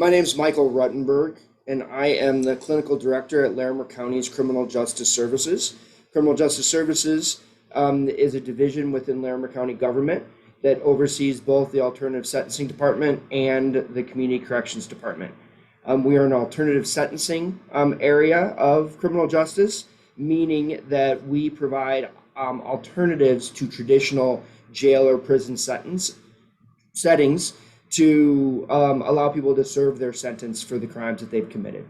My name is Michael Ruttenberg, and I am the clinical director at Larimer County's Criminal Justice Services. Criminal Justice Services is a division within Larimer County government that oversees both the Alternative Sentencing Department and the Community Corrections Department. We are an alternative sentencing area of criminal justice, meaning that we provide alternatives to traditional jail or prison settings to allow people to serve their sentence for the crimes that they've committed.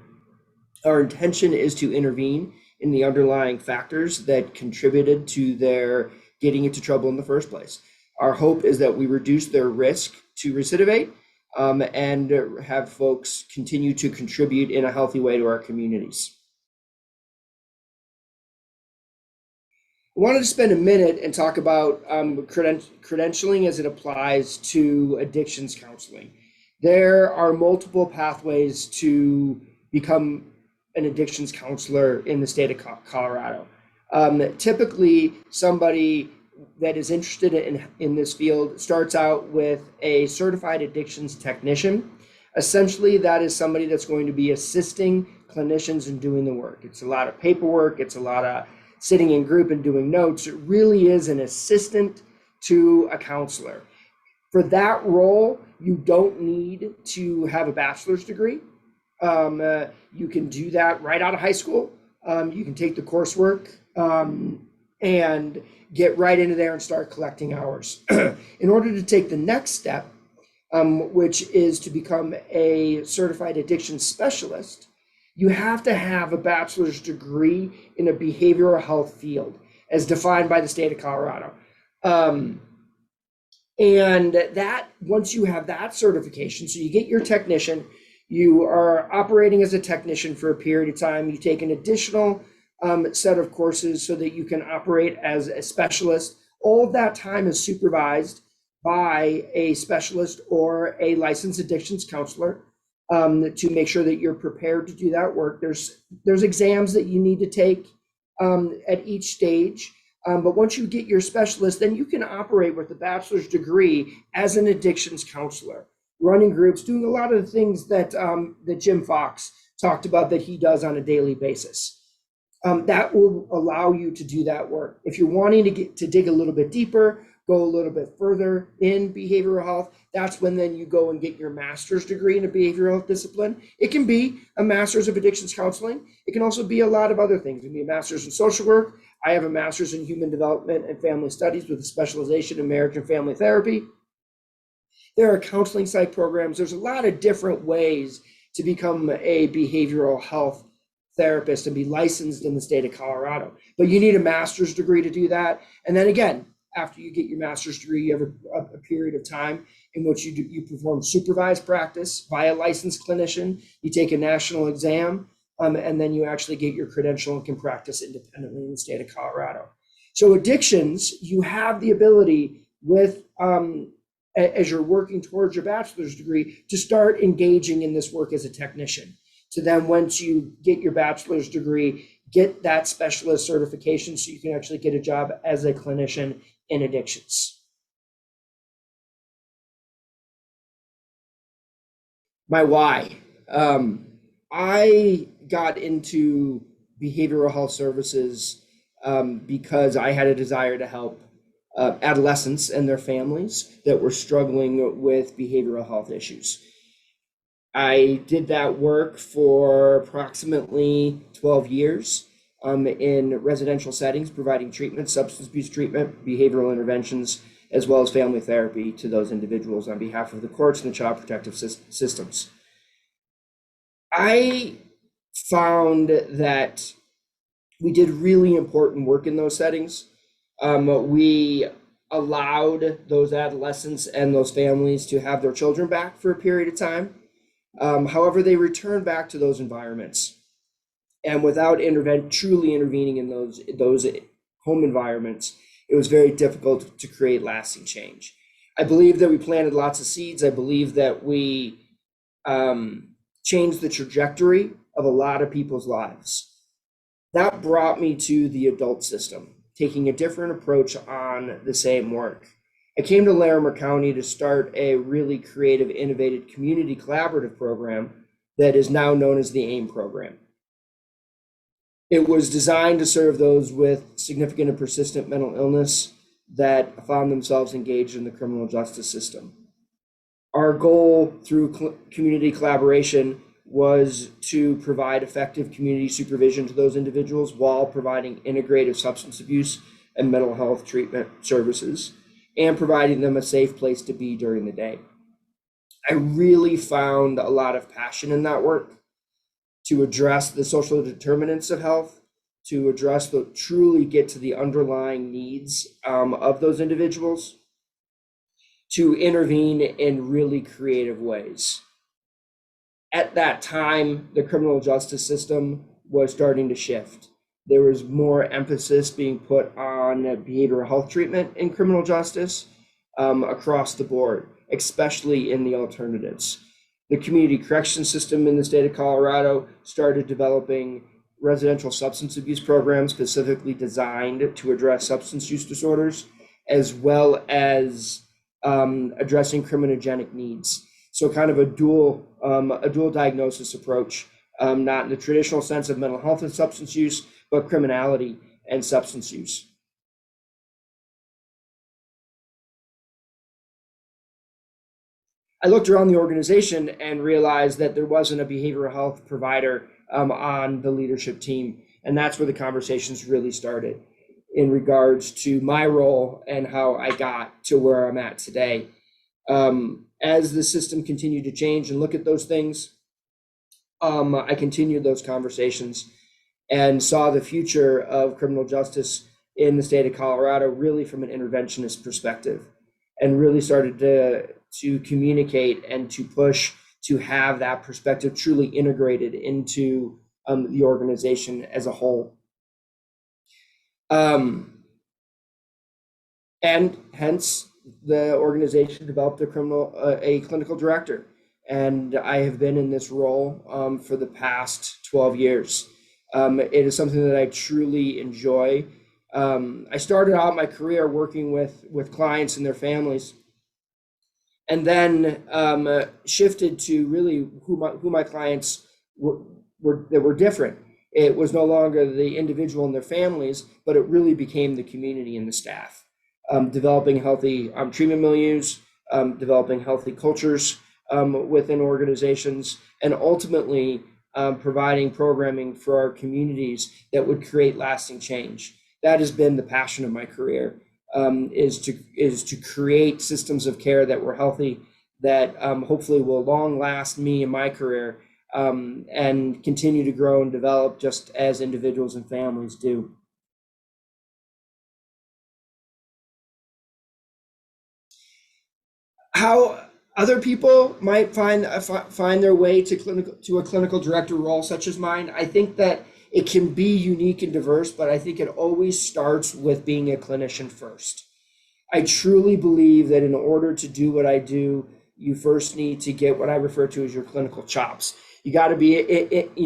Our intention is to intervene in the underlying factors that contributed to their getting into trouble in the first place. Our hope is that we reduce their risk to recidivate and have folks continue to contribute in a healthy way to our communities. I wanted to spend a minute and talk about credentialing as it applies to addictions counseling. There are multiple pathways to become an addictions counselor in the state of Colorado. Typically, somebody that is interested in this field starts out with a certified addictions technician. Essentially, that is somebody that's going to be assisting clinicians in doing the work. It's a lot of paperwork, it's a lot of sitting in group and doing notes. It really is an assistant to a counselor. For that role, you don't need to have a bachelor's degree. You can do that right out of high school. You can take the coursework and get right into there and start collecting hours. In order to take the next step, which is to become a certified addiction specialist, you have to have a bachelor's degree in a behavioral health field as defined by the state of Colorado. And that, once you have that certification, so you get your technician, you are operating as a technician for a period of time, you take an additional set of courses so that you can operate as a specialist. All of that time is supervised by a specialist or a licensed addictions counselor to make sure that you're prepared to do that work. There's exams that you need to take at each stage. But once you get your specialist, then you can operate with a bachelor's degree as an addictions counselor, running groups, doing a lot of the things that Jim Fox talked about that he does on a daily basis. That will allow you to do that work. If you're wanting to dig a little bit deeper, go a little bit further in behavioral health, that's when then you go and get your master's degree in a behavioral health discipline. It can be a master's of addictions counseling. It can also be a lot of other things. It can be a master's in social work. I have a master's in human development and family studies with a specialization in marriage and family therapy. There are counseling psych programs. There's a lot of different ways to become a behavioral health therapist and be licensed in the state of Colorado. But you need a master's degree to do that. And then again, after you get your master's degree, you have a period of time in which you perform supervised practice by a licensed clinician. You take a national exam, and then you actually get your credential and can practice independently in the state of Colorado. So addictions, you have the ability with, as you're working towards your bachelor's degree, to start engaging in this work as a technician. So then once you get your bachelor's degree, get that specialist certification so you can actually get a job as a clinician in addictions. My why. I got into behavioral health services because I had a desire to help adolescents and their families that were struggling with behavioral health issues. I did that work for approximately 12 years in residential settings, providing treatment, substance abuse treatment, behavioral interventions, as well as family therapy to those individuals on behalf of the courts and the child protective systems. I found that we did really important work in those settings. We allowed those adolescents and those families to have their children back for a period of time. However, they returned back to those environments, and without truly intervening in those home environments, it was very difficult to create lasting change. I believe that we planted lots of seeds. I believe that we changed the trajectory of a lot of people's lives. That brought me to the adult system, taking a different approach on the same work. I came to Larimer County to start a really creative, innovative community collaborative program that is now known as the AIM program. It was designed to serve those with significant and persistent mental illness that found themselves engaged in the criminal justice system. Our goal through community collaboration was to provide effective community supervision to those individuals while providing integrative substance abuse and mental health treatment services and providing them a safe place to be during the day. I really found a lot of passion in that work to address the social determinants of health, to address truly get to the underlying needs of those individuals, to intervene in really creative ways. At that time, the criminal justice system was starting to shift. There was more emphasis being put on behavioral health treatment in criminal justice across the board, especially in the alternatives. The community correction system in the state of Colorado started developing residential substance abuse programs specifically designed to address substance use disorders, as well as addressing criminogenic needs. So kind of a dual diagnosis approach, not in the traditional sense of mental health and substance use, but criminality and substance use. I looked around the organization and realized that there wasn't a behavioral health provider on the leadership team. And that's where the conversations really started in regards to my role and how I got to where I'm at today. As the system continued to change and look at those things, I continued those conversations and saw the future of criminal justice in the state of Colorado really from an interventionist perspective, and really started to communicate and to push to have that perspective truly integrated into the organization as a whole. And hence the organization developed a clinical director. And I have been in this role for the past 12 years. It is something that I truly enjoy. I started out my career working with clients and their families, and then shifted to really who my clients were different. It was no longer the individual and their families, but it really became the community and the staff. Developing healthy treatment milieus, developing healthy cultures within organizations, and ultimately providing programming for our communities that would create lasting change. That has been the passion of my career, is to create systems of care that were healthy, that hopefully will long last me in my career, and continue to grow and develop just as individuals and families do. How other people might find their way to a clinical director role such as mine, I think that it can be unique and diverse, but I think it always starts with being a clinician first. I truly believe that in order to do what I do, you first need to get what I refer to as your clinical chops. You got to be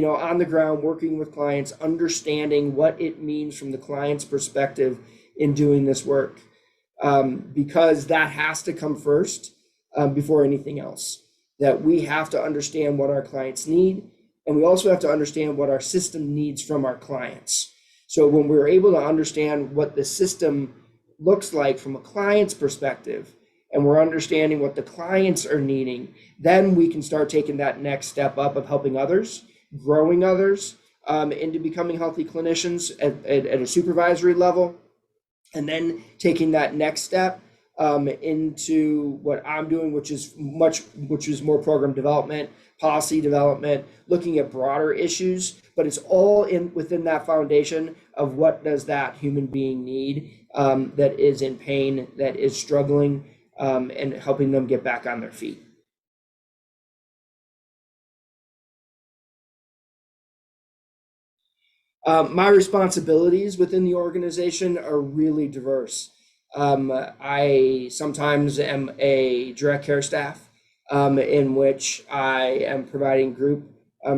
on the ground working with clients, understanding what it means from the client's perspective in doing this work, because that has to come first before anything else. That we have to understand what our clients need, and we also have to understand what our system needs from our clients. So when we're able to understand what the system looks like from a client's perspective, and we're understanding what the clients are needing, then we can start taking that next step up of helping others, growing others into becoming healthy clinicians at a supervisory level, and then taking that next step into what I'm doing, which is more program development, policy development, looking at broader issues, but it's all within that foundation of what does that human being need that is in pain, that is struggling, and helping them get back on their feet. My responsibilities within the organization are really diverse. I sometimes am a direct care staff in which I am providing group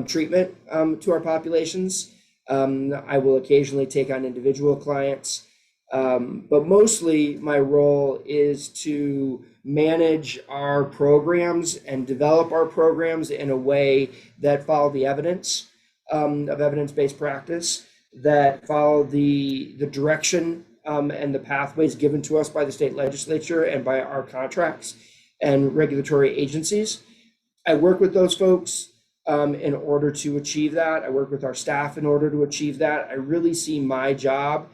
treatment to our populations. I will occasionally take on individual clients. But mostly my role is to manage our programs and develop our programs in a way that follow the evidence of evidence-based practice, that follow the direction and the pathways given to us by the state legislature and by our contracts and regulatory agencies. I work with those folks in order to achieve that. I work with our staff in order to achieve that. I really see my job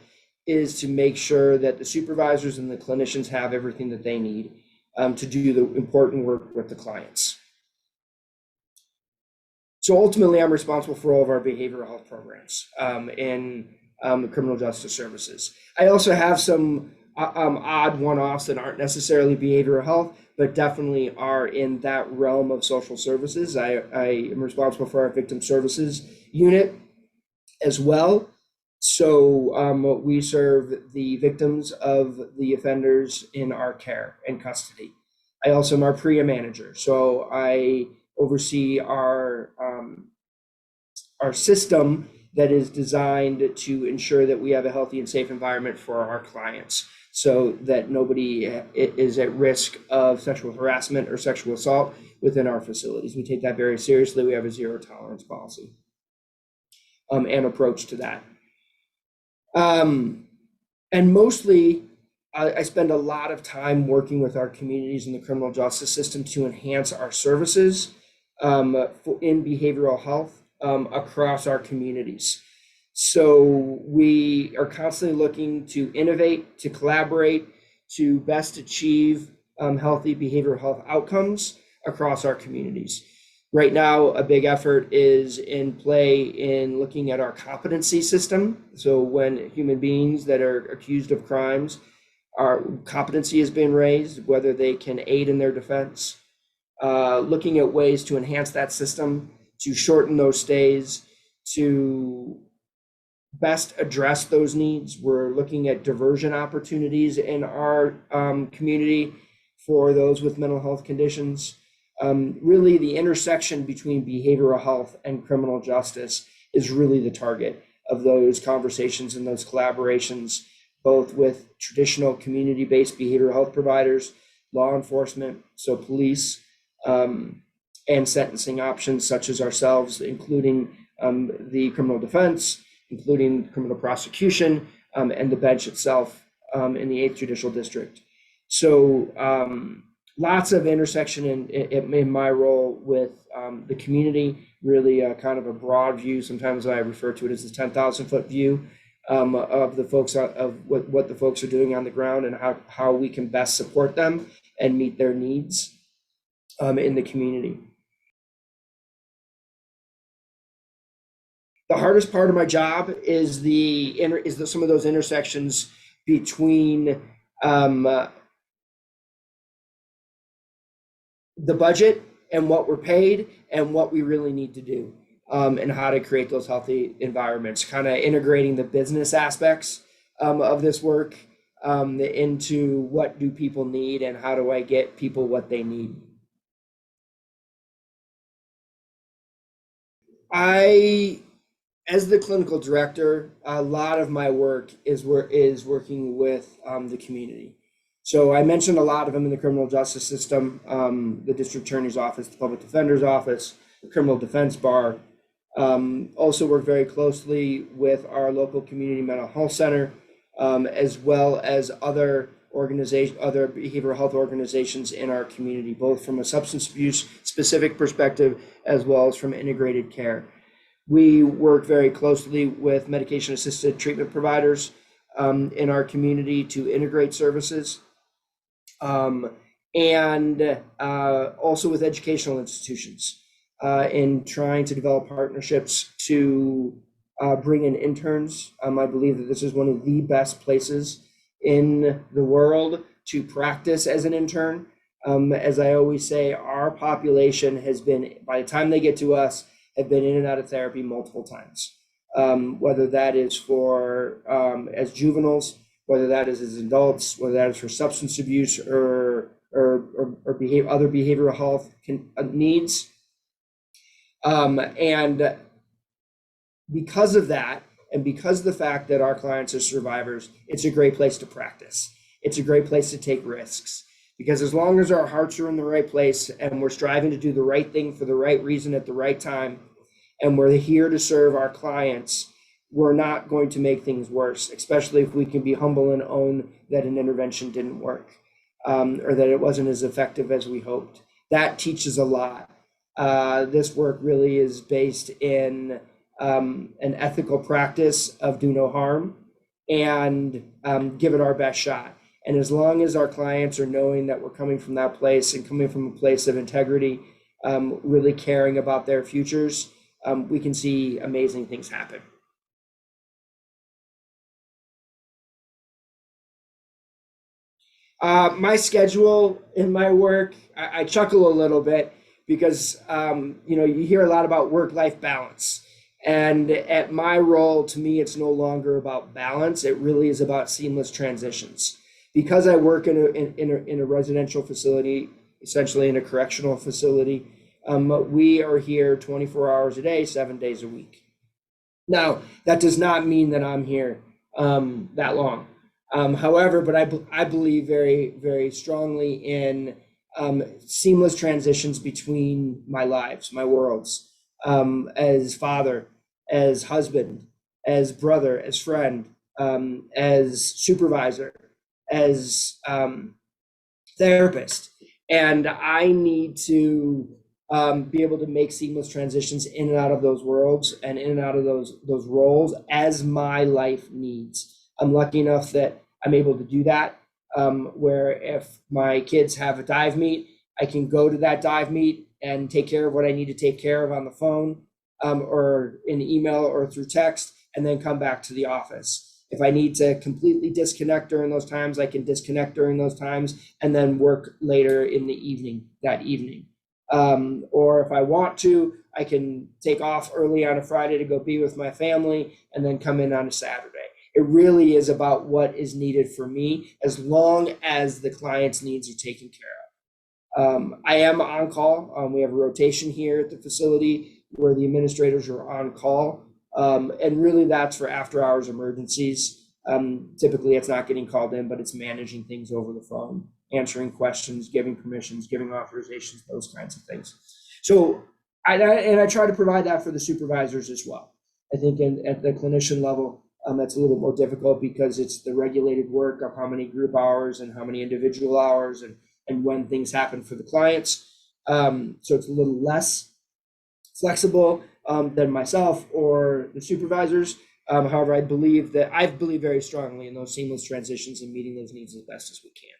is to make sure that the supervisors and the clinicians have everything that they need to do the important work with the clients. So ultimately, I'm responsible for all of our behavioral health programs in criminal justice services. I also have some odd one-offs that aren't necessarily behavioral health, but definitely are in that realm of social services. I am responsible for our victim services unit as well. So we serve the victims of the offenders in our care and custody. I also am our PREA manager, so I oversee our system that is designed to ensure that we have a healthy and safe environment for our clients, so that nobody is at risk of sexual harassment or sexual assault within our facilities. We take that very seriously. We have a zero tolerance policy and approach to that. And mostly, I spend a lot of time working with our communities in the criminal justice system to enhance our services in behavioral health across our communities. So we are constantly looking to innovate, to collaborate, to best achieve healthy behavioral health outcomes across our communities. Right now, a big effort is in play in looking at our competency system. So when human beings that are accused of crimes, our competency has been raised, whether they can aid in their defense, looking at ways to enhance that system, to shorten those stays, to best address those needs. We're looking at diversion opportunities in our community for those with mental health conditions. Really, the intersection between behavioral health and criminal justice is really the target of those conversations and those collaborations, both with traditional community-based behavioral health providers, law enforcement, so police, and sentencing options such as ourselves, including the criminal defense, including criminal prosecution, and the bench itself in the 8th Judicial District. So lots of intersection in my role with the community, really kind of a broad view. Sometimes I refer to it as the 10,000-foot view of the folks, of what the folks are doing on the ground and how we can best support them and meet their needs in the community. The hardest part of my job is some of those intersections between the budget and what we're paid and what we really need to do, and how to create those healthy environments, kind of integrating the business aspects of this work into what do people need and how do I get people what they need. As the clinical director, a lot of my work is working with the community. So I mentioned a lot of them in the criminal justice system, the district attorney's office, the public defender's office, the criminal defense bar. Also work very closely with our local community mental health center, as well as other behavioral health organizations in our community, both from a substance abuse specific perspective, as well as from integrated care. We work very closely with medication-assisted treatment providers in our community to integrate services, and also with educational institutions in trying to develop partnerships to bring in interns. I believe that this is one of the best places in the world to practice as an intern. As I always say, our population has been, by the time they get to us, have been in and out of therapy multiple times, whether that is for as juveniles, whether that is as adults, whether that is for substance abuse or other behavioral health needs. And because of that, And because of the fact that our clients are survivors, it's a great place to practice. It's a great place to take risks. Because as long as our hearts are in the right place and we're striving to do the right thing for the right reason at the right time, and we're here to serve our clients, we're not going to make things worse, especially if we can be humble and own that an intervention didn't work, or that it wasn't as effective as we hoped. That teaches a lot. This work really is based in an ethical practice of do no harm and give it our best shot. And as long as our clients are knowing that we're coming from that place and coming from a place of integrity, really caring about their futures, we can see amazing things happen. My schedule in my work, I chuckle a little bit because you hear a lot about work-life balance. And at my role, to me, it's no longer about balance. It really is about seamless transitions. Because I work in a residential facility, essentially in a correctional facility, we are here 24 hours a day, 7 days a week. Now, that does not mean that I'm here that long. However, but I believe very, very strongly in seamless transitions between my lives, my worlds, as father, as husband, as brother, as friend, as supervisor, as therapist. And I need to be able to make seamless transitions in and out of those worlds and in and out of those roles as my life needs. I'm lucky enough that I'm able to do that, where if my kids have a dive meet, I can go to that dive meet and take care of what I need to take care of on the phone, or in email or through text, and then come back to the office. If I need to completely disconnect during those times, I can disconnect during those times and then work later in the evening, that evening. Or if I want to, I can take off early on a Friday to go be with my family and then come in on a Saturday. It really is about what is needed for me, as long as the client's needs are taken care of. I am on call. We have a rotation here at the facility where the administrators are on call. And really that's for after hours emergencies. Typically it's not getting called in, but it's managing things over the phone, answering questions, giving permissions, giving authorizations, those kinds of things. So I try to provide that for the supervisors as well. I think at the clinician level, that's a little bit more difficult because it's the regulated work of how many group hours and how many individual hours and when things happen for the clients. So it's a little less flexible than myself or the supervisors. However, I believe very strongly in those seamless transitions and meeting those needs as best as we can.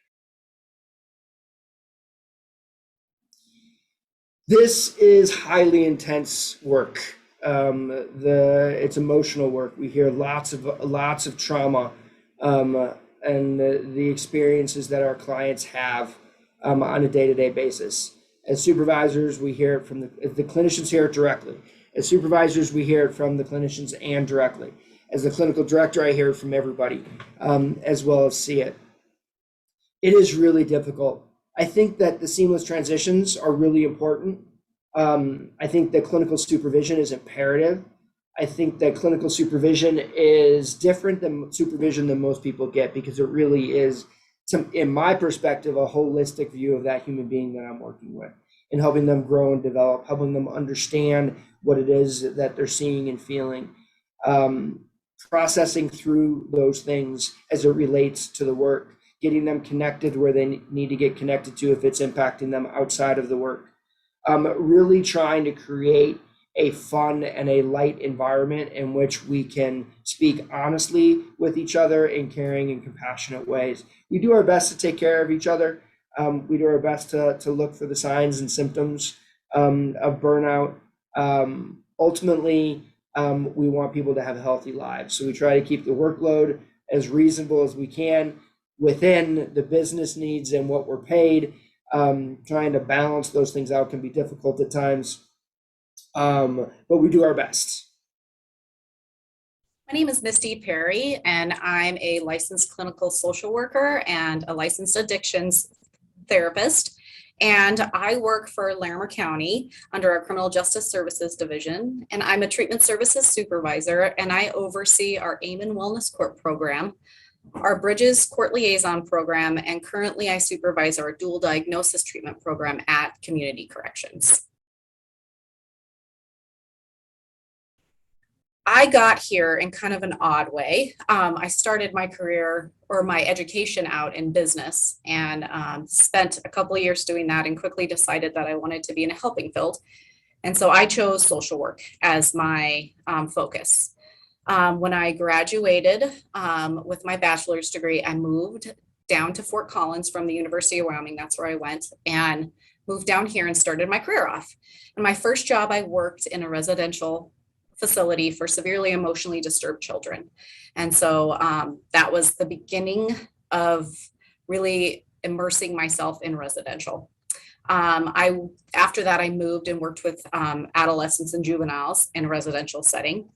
This is highly intense work. It's emotional work. We hear lots of trauma, and the experiences that our clients have on a day-to-day basis. As supervisors, we hear it from the clinicians hear it directly. As supervisors, we hear it from the clinicians and directly. As the clinical director, I hear it from everybody, as well as see it. It is really difficult. I think that the seamless transitions are really important. I think that clinical supervision is imperative. I think that clinical supervision is different than supervision than most people get, because it really is, in my perspective, a holistic view of that human being that I'm working with, and helping them grow and develop, helping them understand what it is that they're seeing and feeling, processing through those things as it relates to the work, getting them connected where they need to get connected to if it's impacting them outside of the work. Really trying to create a fun and a light environment in which we can speak honestly with each other in caring and compassionate ways. We do our best to take care of each other. We do our best to look for the signs and symptoms of burnout. Ultimately, we want people to have healthy lives. So we try to keep the workload as reasonable as we can within the business needs and what we're paid. Trying to balance those things out can be difficult at times, but we do our best. My name is Misty Perry, and I'm a licensed clinical social worker and a licensed addictions therapist. And I work for Larimer County under our Criminal Justice Services Division. And I'm a treatment services supervisor, and I oversee our Aim and Wellness Court program, our Bridges Court Liaison program, and currently I supervise our dual diagnosis treatment program at Community Corrections. I got here in kind of an odd way. I started my career or my education out in business and spent a couple of years doing that and quickly decided that I wanted to be in a helping field. And so I chose social work as my focus. When I graduated with my bachelor's degree, I moved down to Fort Collins from the University of Wyoming. That's where I went, and moved down here and started my career off. And my first job, I worked in a residential facility for severely emotionally disturbed children. And so that was the beginning of really immersing myself in residential. After that, I moved and worked with adolescents and juveniles in a residential setting.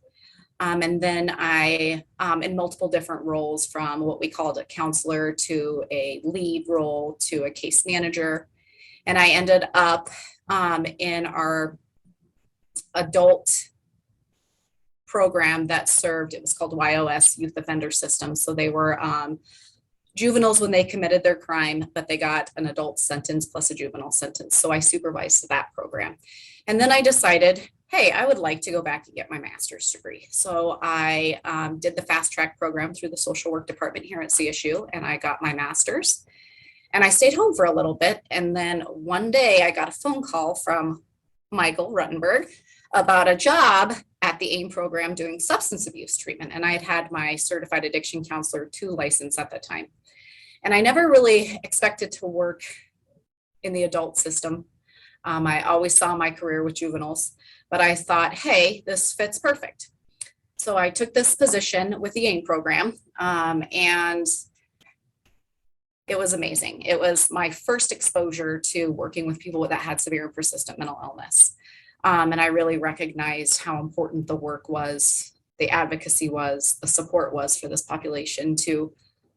And then I, in multiple different roles, from what we called a counselor to a lead role to a case manager. And I ended up in our adult program that served, it was called YOS, Youth Offender System. So they were juveniles when they committed their crime, but they got an adult sentence plus a juvenile sentence. So I supervised that program. And then I decided, hey, I would like to go back and get my master's degree. So I did the fast track program through the social work department here at CSU, and I got my master's. And I stayed home for a little bit. And then one day I got a phone call from Michael Ruttenberg about a job at the AIM program doing substance abuse treatment. And I had had my certified addiction counselor 2 license at the time. And I never really expected to work in the adult system. I always saw my career with juveniles, but I thought, hey, this fits perfect. So I took this position with the AIM program, and it was amazing. It was my first exposure to working with people that had severe and persistent mental illness. And I really recognized how important the work was, the advocacy was, the support was for this population to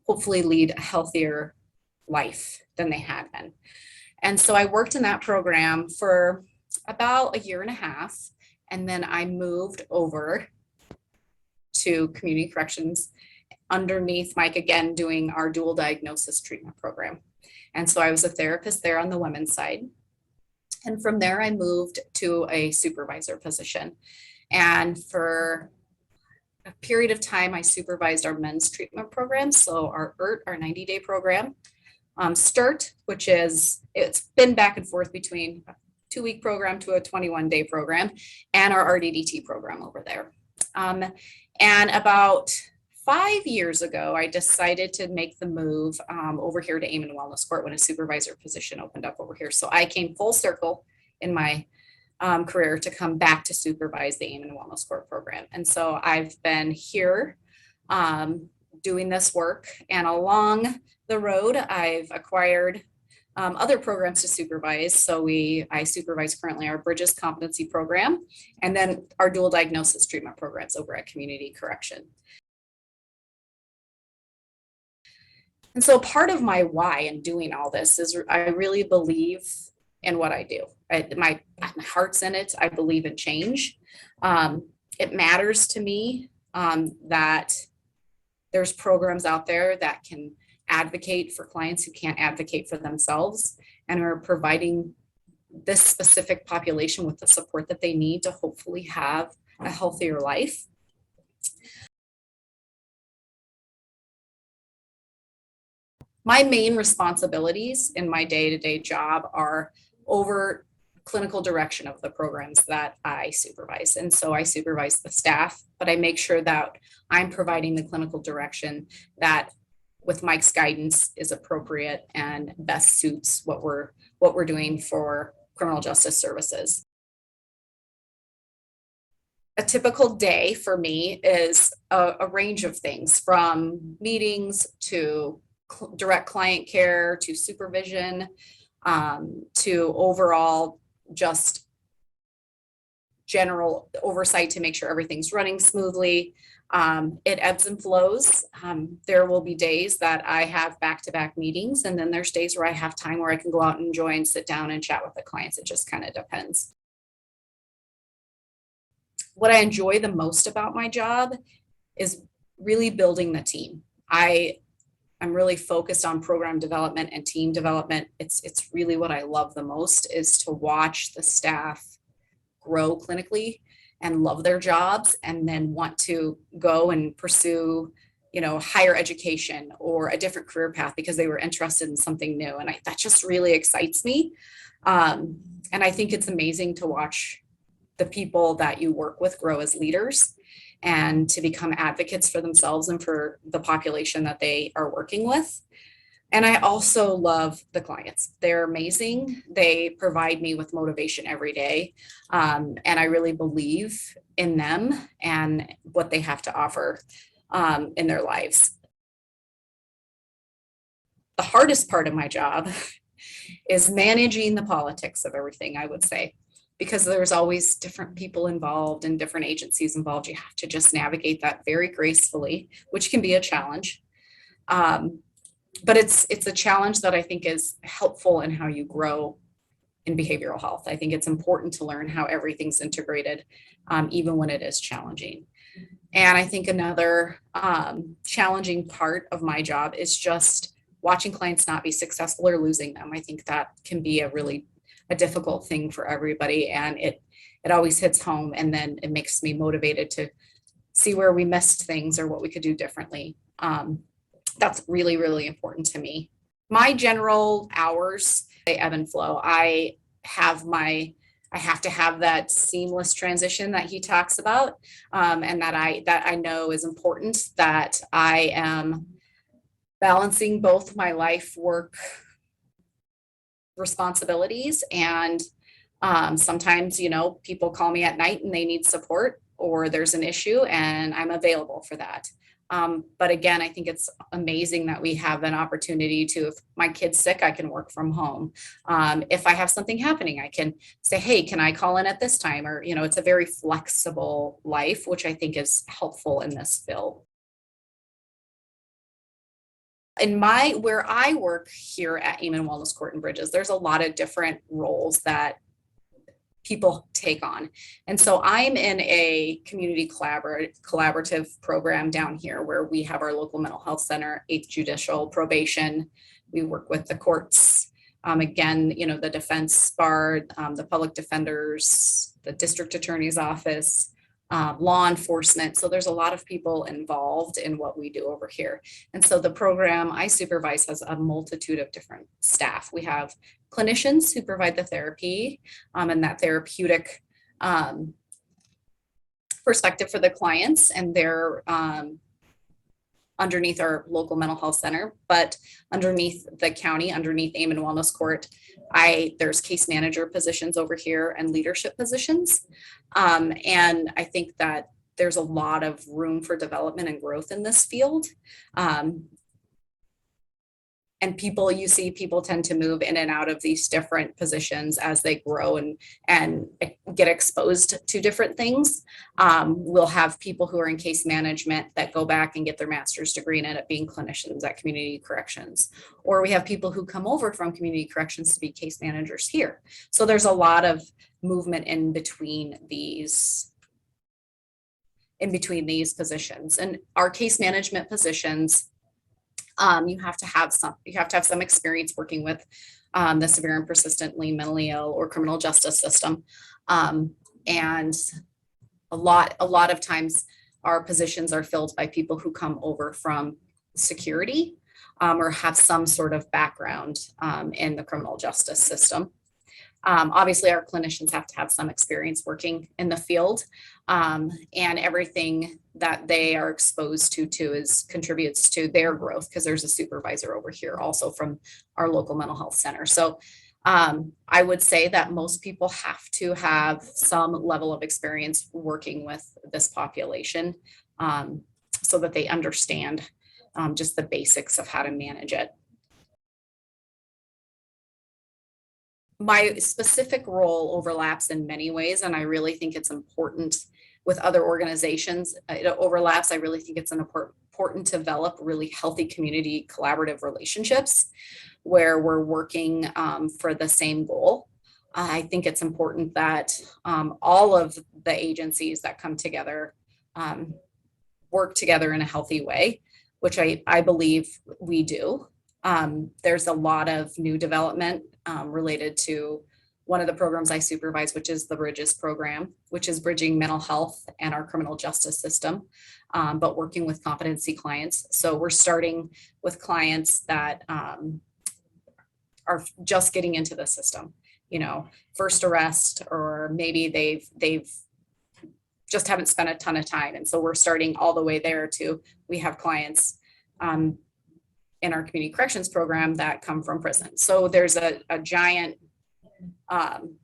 hopefully lead a healthier life than they had been. And so I worked in that program for about 1.5 years. And then I moved over to Community Corrections underneath Mike again, doing our dual diagnosis treatment program. And so I was a therapist there on the women's side. And from there, I moved to a supervisor position. And for a period of time, I supervised our men's treatment program. So our ERT, our 90-day program, STIRT, which is, it's been back and forth between a 2-week program to a 21-day program, and our RDDT program over there. And about 5 years ago, I decided to make the move over here to Aim and Wellness Court when a supervisor position opened up over here. So I came full circle in my career to come back to supervise the Aim and Wellness Court program. And so I've been here doing this work, and along the road, I've acquired other programs to supervise. So I supervise currently our Bridges competency program, and then our dual diagnosis treatment programs over at Community Correction. And so part of my why in doing all this is I really believe in what I do. My heart's in it. I believe in change. It matters to me that there's programs out there that can advocate for clients who can't advocate for themselves, and are providing this specific population with the support that they need to hopefully have a healthier life. My main responsibilities in my day-to-day job are over clinical direction of the programs that I supervise. And so I supervise the staff, but I make sure that I'm providing the clinical direction that, with Mike's guidance, is appropriate and best suits what we're doing for criminal justice services. A typical day for me is a range of things, from meetings to direct client care to supervision, to overall just general oversight to make sure everything's running smoothly. It ebbs and flows. There will be days that I have back-to-back meetings, and then there's days where I have time where I can go out and enjoy and sit down and chat with the clients. It just kind of depends. What I enjoy the most about my job is really building the team. I'm really focused on program development and team development. It's really what I love the most, is to watch the staff grow clinically and love their jobs, and then want to go and pursue, higher education or a different career path because they were interested in something new. And that just really excites me. And I think it's amazing to watch the people that you work with grow as leaders and to become advocates for themselves and for the population that they are working with. And I also love the clients. They're amazing. They provide me with motivation every day. And I really believe in them and what they have to offer in their lives. The hardest part of my job is managing the politics of everything, I would say, because there's always different people involved and different agencies involved. You have to just navigate that very gracefully, which can be a challenge. But it's a challenge that I think is helpful in how you grow in behavioral health. I think it's important to learn how everything's integrated, even when it is challenging. And I think another challenging part of my job is just watching clients not be successful or losing them. I think that can be a difficult thing for everybody, and it always hits home, and then it makes me motivated to see where we missed things or what we could do differently. That's really, really important to me. My general hours, they ebb and flow. I have to have that seamless transition that he talks about, and that I know is important, that I am balancing both my life work responsibilities, and sometimes, people call me at night and they need support, or there's an issue, and I'm available for that. But again, I think it's amazing that we have an opportunity to, if my kid's sick, I can work from home. If I have something happening, I can say, hey, can I call in at this time? Or, it's a very flexible life, which I think is helpful in this field. Where I work here at Aim and Wellness Court and Bridges, there's a lot of different roles that people take on. And so I'm in a community collaborative program down here where we have our local mental health center, 8th Judicial, probation. We work with the courts. Again, the defense bar, the public defenders, the district attorney's office, law enforcement. So there's a lot of people involved in what we do over here. And so the program I supervise has a multitude of different staff. We have clinicians who provide the therapy and that therapeutic perspective for the clients, and they're underneath our local mental health center, but underneath the county, underneath Aim and Wellness Court, there's case manager positions over here and leadership positions. And I think that there's a lot of room for development and growth in this field. And people tend to move in and out of these different positions as they grow and get exposed to different things. We'll have people who are in case management that go back and get their master's degree and end up being clinicians at community corrections. Or we have people who come over from community corrections to be case managers here. So there's a lot of movement in between these positions. And our case management positions, you have to have some experience working with the severe and persistently mentally ill or criminal justice system. And a lot of times our positions are filled by people who come over from security or have some sort of background in the criminal justice system. Obviously, our clinicians have to have some experience working in the field, and everything that they are exposed to contributes to their growth, because there's a supervisor over here also from our local mental health center. So I would say that most people have to have some level of experience working with this population so that they understand just the basics of how to manage it. my specific role overlaps in many ways, and I really think it's important with other organizations. It overlaps. I really think it's important to develop really healthy community collaborative relationships where we're working for the same goal. I think it's important that all of the agencies that come together work together in a healthy way, which I believe we do. There's a lot of new development related to one of the programs I supervise, which is the Bridges program, which is bridging mental health and our criminal justice system, but working with competency clients. So we're starting with clients that are just getting into the system, you know, first arrest, or maybe they've just haven't spent a ton of time. And so we're starting all the way there to, we have clients in our community corrections program that come from prison. So there's a giant, from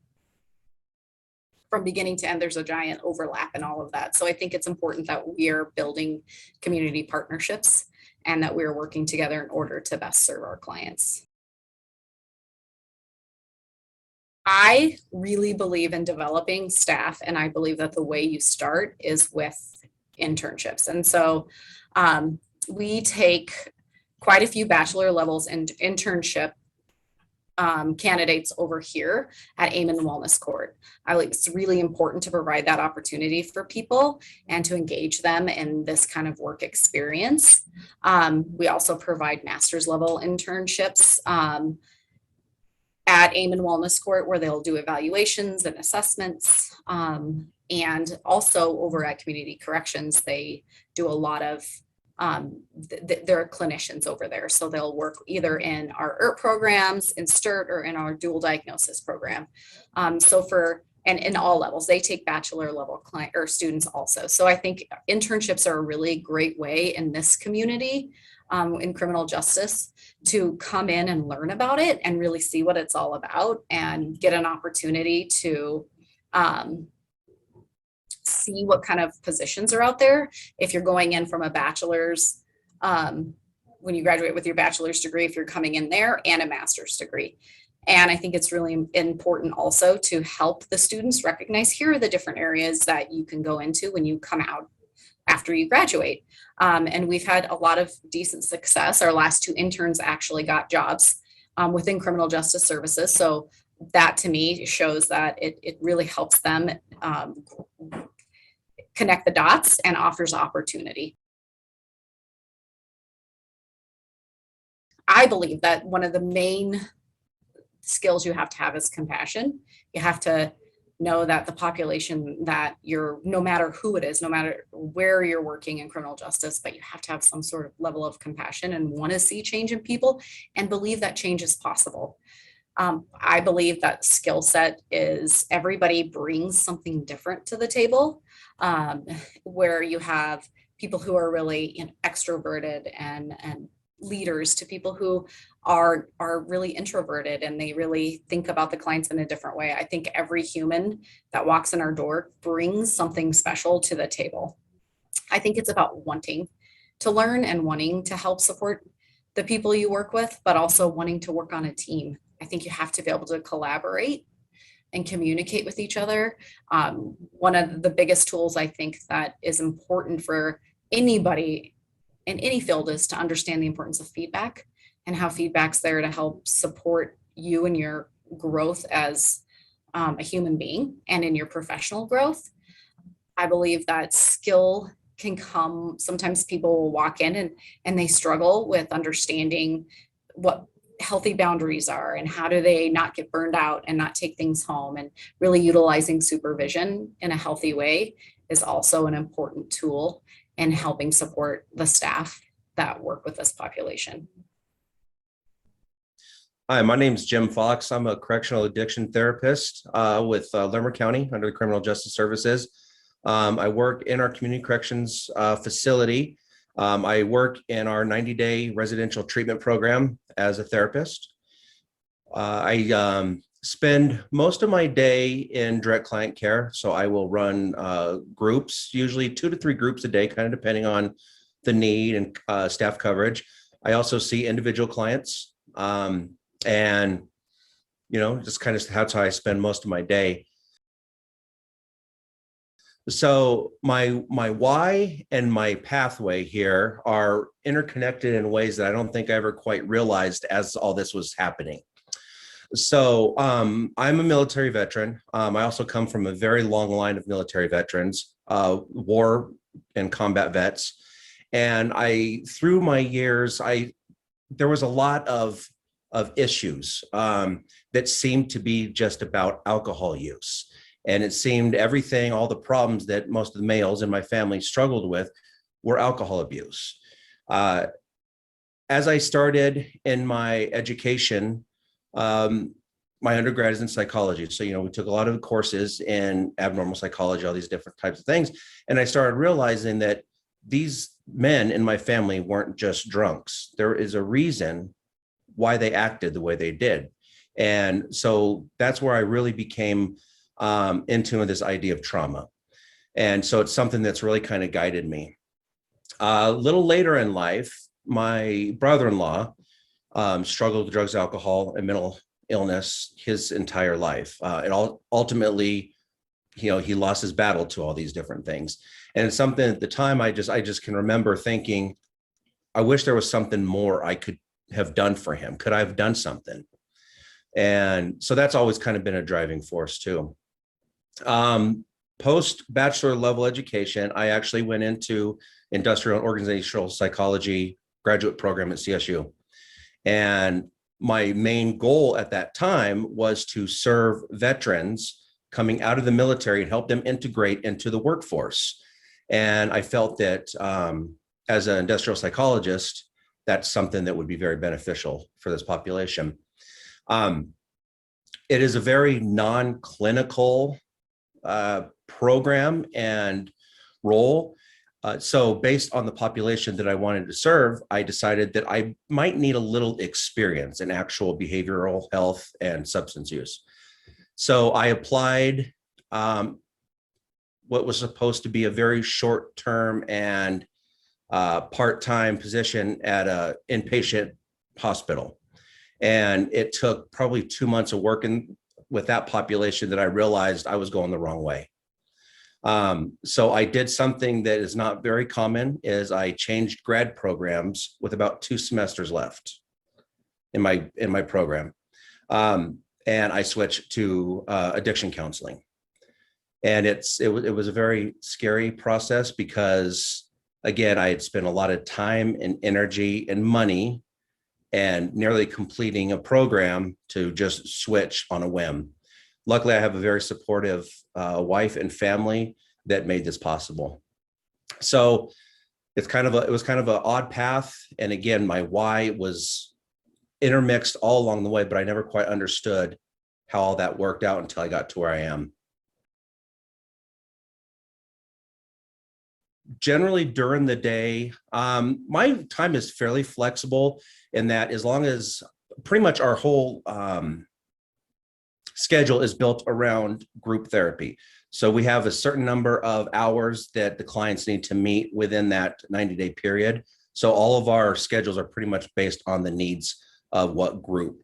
beginning to end, there's a giant overlap in all of that. So I think it's important that we are building community partnerships and that we're working together in order to best serve our clients. I really believe in developing staff, and I believe that the way you start is with internships. And so we take quite a few bachelor levels and internship candidates over here at Aim and Wellness Court. I think it's really important to provide that opportunity for people and to engage them in this kind of work experience. We also provide master's level internships at Aim and Wellness Court, where they'll do evaluations and assessments. And also over at Community Corrections, they do a lot of, they're clinicians over there. So they'll work either in our IRT programs, in STIRT, or in our dual diagnosis program. And in all levels, they take bachelor level client or students also. So I think internships are a really great way in this community in criminal justice to come in and learn about it and really see what it's all about and get an opportunity to see what kind of positions are out there. If you're going in from a bachelor's, when you graduate with your bachelor's degree, if you're coming in there, and a master's degree. And I think it's really important also to help the students recognize, here are the different areas that you can go into when you come out after you graduate. And we've had a lot of decent success. Our last 2 interns actually got jobs within criminal justice services. So that to me shows that it really helps them connect the dots and offers opportunity. I believe that one of the main skills you have to have is compassion. You have to know that the population that you're, no matter who it is, no matter where you're working in criminal justice, but you have to have some sort of level of compassion and want to see change in people and believe that change is possible. I believe that skill set is, everybody brings something different to the table, where you have people who are really extroverted and leaders to people who are really introverted and they really think about the clients in a different way. I think every human that walks in our door brings something special to the table. I think it's about wanting to learn and wanting to help support the people you work with, but also wanting to work on a team. I think you have to be able to collaborate and communicate with each other. One of the biggest tools I think that is important for anybody in any field is to understand the importance of feedback and how feedback's there to help support you in your growth as a human being and in your professional growth. I believe that skill can come, sometimes people will walk in and they struggle with understanding what healthy boundaries are and how do they not get burned out and not take things home, and really utilizing supervision in a healthy way is also an important tool in helping support the staff that work with this population. Hi, my name is Jim Fox. I'm a correctional addiction therapist with Larimer County under the Criminal Justice Services. I work in our community corrections facility. I work in our 90-day residential treatment program as a therapist. I spend most of my day in direct client care. So I will run groups, usually 2 to 3 groups a day, kind of depending on the need and staff coverage. I also see individual clients. And just kind of that's how I spend most of my day. So my why and my pathway here are interconnected in ways that I don't think I ever quite realized as all this was happening. So I'm a military veteran. I also come from a very long line of military veterans, war and combat vets. And through my years, there was a lot of issues that seemed to be just about alcohol use. And it seemed all the problems that most of the males in my family struggled with were alcohol abuse. As I started in my education, my undergrad is in psychology. So, we took a lot of courses in abnormal psychology, all these different types of things. And I started realizing that these men in my family weren't just drunks. There is a reason why they acted the way they did. And so that's where I really became into this idea of trauma. And so it's something that's really kind of guided me. A little later in life, my brother-in-law struggled with drugs, alcohol, and mental illness his entire life. Ultimately, he lost his battle to all these different things. And it's something at the time I just can remember thinking, I wish there was something more I could have done for him. Could I have done something? And so that's always kind of been a driving force too. Post bachelor level education, I actually went into industrial and organizational psychology graduate program at CSU. And my main goal at that time was to serve veterans coming out of the military and help them integrate into the workforce. And I felt that as an industrial psychologist, that's something that would be very beneficial for this population. It is a very non-clinical program and role. So based on the population that I wanted to serve, I decided that I might need a little experience in actual behavioral health and substance use. So I applied what was supposed to be a very short-term and part-time position at an inpatient hospital. And it took probably 2 months of working with that population that I realized I was going the wrong way. So I did something that is not very common, is I changed grad programs with about 2 semesters left in my program. And I switched to addiction counseling. And it was a very scary process because, again, I had spent a lot of time and energy and money and nearly completing a program to just switch on a whim. Luckily, I have a very supportive wife and family that made this possible. So it was kind of an odd path. And again, my why was intermixed all along the way, but I never quite understood how all that worked out until I got to where I am. Generally during the day, my time is fairly flexible in that as long as pretty much our whole schedule is built around group therapy. So we have a certain number of hours that the clients need to meet within that 90-day period. So all of our schedules are pretty much based on the needs of what group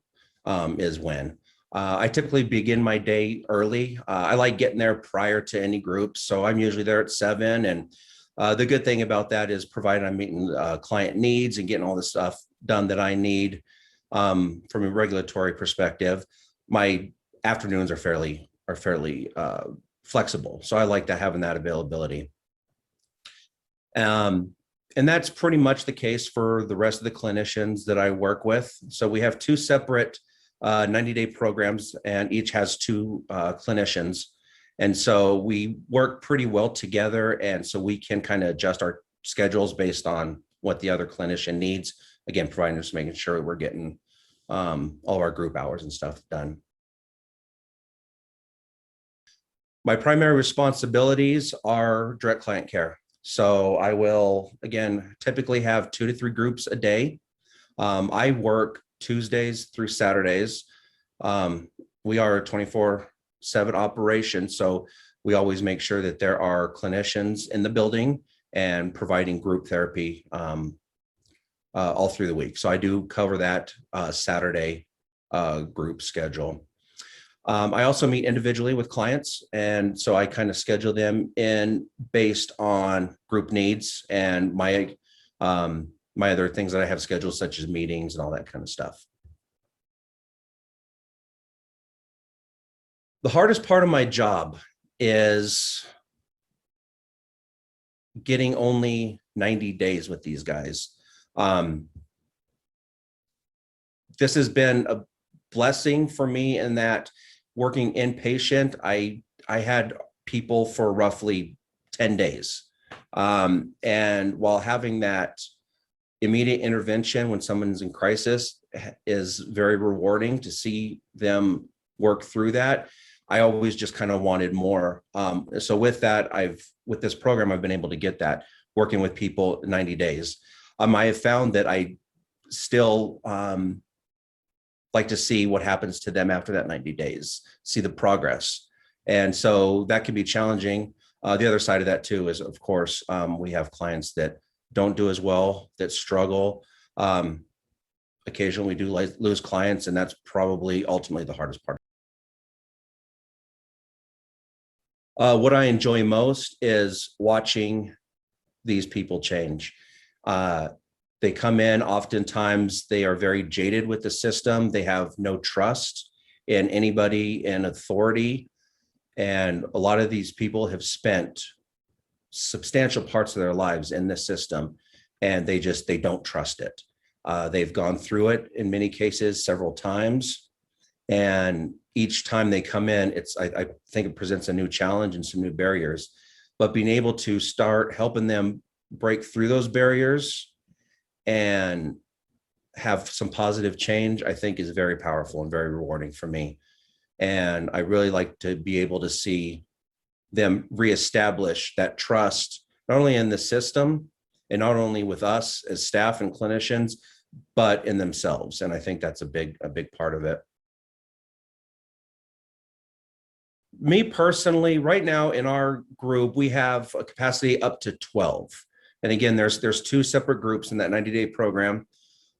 is when. I typically begin my day early. I like getting there prior to any groups. So I'm usually there at 7. And the good thing about that is provided I'm meeting client needs and getting all the stuff done that I need from a regulatory perspective, my afternoons are fairly flexible. So I like to having that availability. And that's pretty much the case for the rest of the clinicians that I work with. So we have 2 separate 90-day programs, and each has 2 clinicians. And so we work pretty well together. And so we can kind of adjust our schedules based on what the other clinician needs. Again, providing just making sure we're getting all of our group hours and stuff done. My primary responsibilities are direct client care. So I will, again, typically have 2 to 3 groups a day. I work Tuesdays through Saturdays. We are a 24/7 operation. So we always make sure that there are clinicians in the building and providing group therapy all through the week. So I do cover that Saturday group schedule. I also meet individually with clients, and so I kind of schedule them in based on group needs and my other things that I have scheduled, such as meetings and all that kind of stuff. The hardest part of my job is getting only 90 days with these guys. This has been a blessing for me in that working inpatient, I had people for roughly 10 days. And while having that immediate intervention when someone's in crisis is very rewarding to see them work through that, I always just kind of wanted more. So with that, with this program, I've been able to get that working with people 90 days. I have found that I still like to see what happens to them after that 90 days, see the progress. And so that can be challenging. The other side of that too is, of course, we have clients that don't do as well, that struggle. Occasionally we do lose clients, and that's probably ultimately the hardest part. What I enjoy most is watching these people change. They come in, oftentimes they are very jaded with the system. They have no trust in anybody in authority. And a lot of these people have spent substantial parts of their lives in this system, and they don't trust it. They've gone through it in many cases several times. And each time they come in, I think it presents a new challenge and some new barriers, but being able to start helping them break through those barriers and have some positive change, I think is very powerful and very rewarding for me. And I really like to be able to see them reestablish that trust, not only in the system and not only with us as staff and clinicians, but in themselves. And I think that's a big part of it. Me personally, right now in our group, we have a capacity up to 12. And again, there's two separate groups in that 90-day program.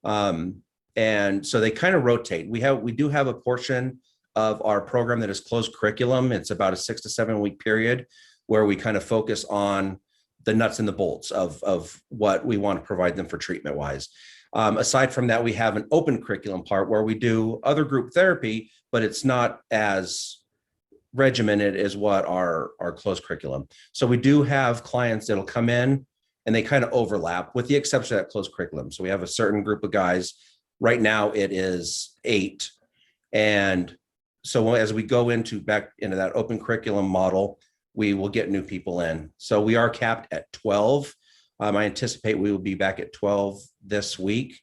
And so they kind of rotate. We do have a portion of our program that is closed curriculum. It's about a 6 to 7 week period where we kind of focus on the nuts and the bolts of what we want to provide them for treatment wise. Aside from that, we have an open curriculum part where we do other group therapy, but it's not as regimented as what our closed curriculum. So we do have clients that'll come in and they kind of overlap, with the exception of that closed curriculum. So we have a certain group of guys. Right now it is 8. And so as we go back into that open curriculum model, we will get new people in. So we are capped at 12. I anticipate we will be back at 12 this week.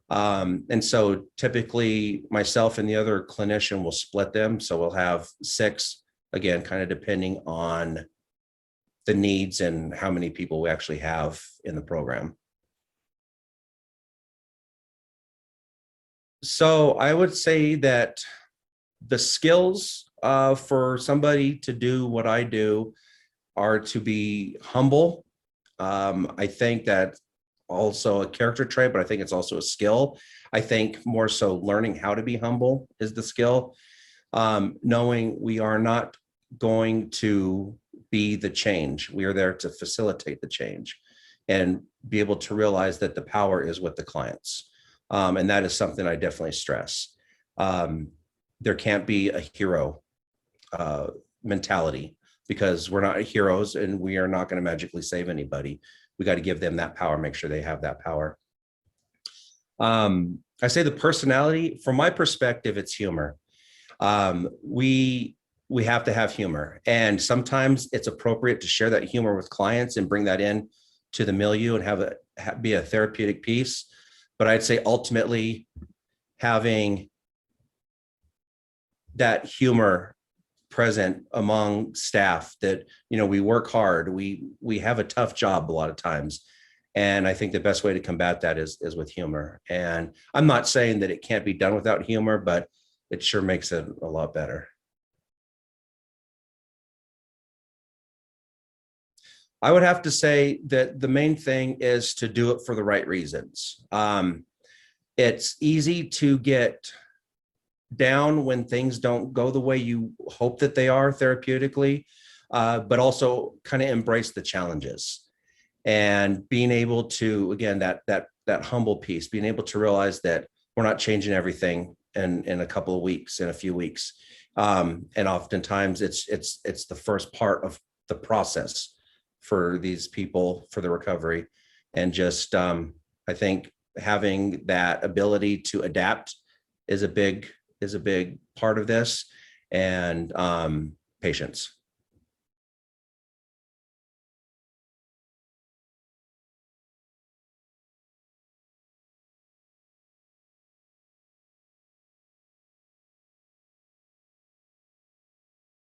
And so typically myself and the other clinician will split them. So we'll have 6, again, kind of depending on the needs and how many people we actually have in the program. So I would say that the skills for somebody to do what I do are to be humble. I think that also a character trait, but I think it's also a skill. I think more so learning how to be humble is the skill. Knowing we are not going to be the change. We are there to facilitate the change and be able to realize that the power is with the clients. And that is something I definitely stress. There can't be a hero mentality, because we're not heroes and we are not going to magically save anybody. We got to give them that power, make sure they have that power. I say the personality, from my perspective, it's humor. We have to have humor, and sometimes it's appropriate to share that humor with clients and bring that in to the milieu and have it be a therapeutic piece. But I'd say ultimately having that humor present among staff, that, you know, we work hard, we have a tough job a lot of times. And I think the best way to combat that is with humor. And I'm not saying that it can't be done without humor, but it sure makes it a lot better. I would have to say that the main thing is to do it for the right reasons. It's easy to get down when things don't go the way you hope that they are therapeutically, but also kind of embrace the challenges and being able to, again, that humble piece, being able to realize that we're not changing everything in a couple of weeks, in a few weeks. And oftentimes it's the first part of the process for these people for the recovery. And just, I think having that ability to adapt is a big part of this, and patience.